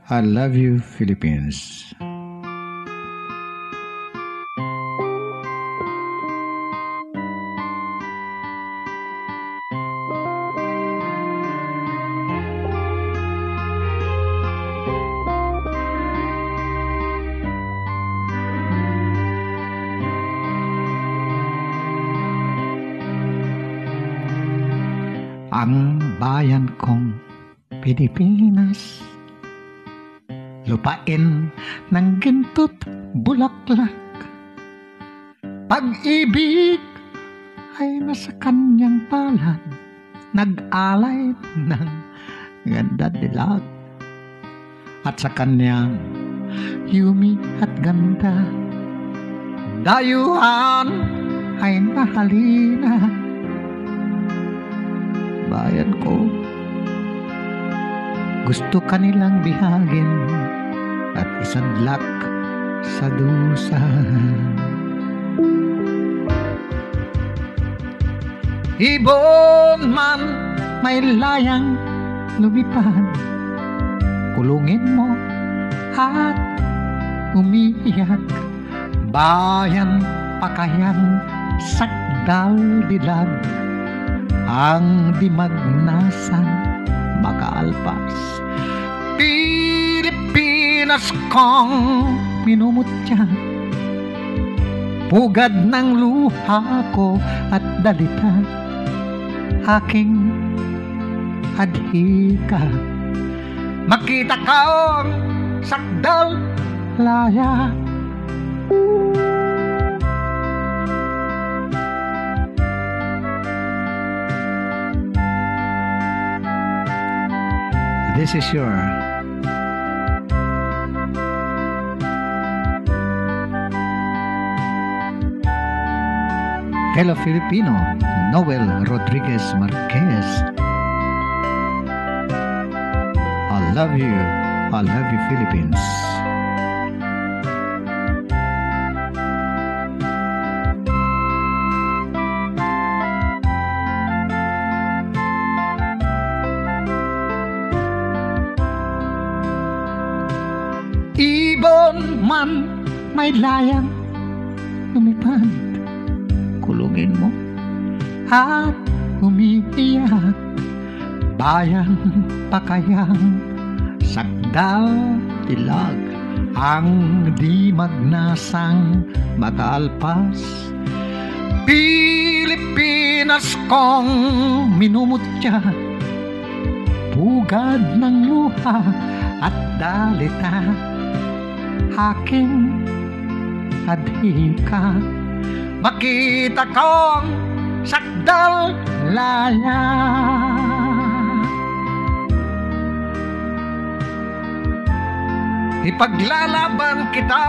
I love you, Philippines. Ang bayan kong Pilipinas, lupain ng ginto't bulaklak. Pag-ibig ay nasa kanyang palad, nag-alay ng ganda dilag. At sa kanyang yumi at ganda, dayuhan ay nahalina. Bayan ko, gusto kanilang bihagin at isadlak sa dusa. Ibon man may layang lumipad, kulungin mo at umiiyak. Bayan pakayang sakdal dilag, ang di magnasan makaalpas. Pilipinas kong minumutya, pugad ng luha ko at dalita, aking adhika. Makita kaong sakdal laya, this is your fellow Filipino, Noel Rodriguez Marquez. I love you, Philippines. Ibon man may layang lumipad, kulungin mo at umiiyak. Bayan pakayang sakdal dilag, ang di magnasang makaalpas. Pilipinas kong minumutya, pugad ng luha at dalita, aking adhika. Makita kong sakdal laya, ipaglalaban kita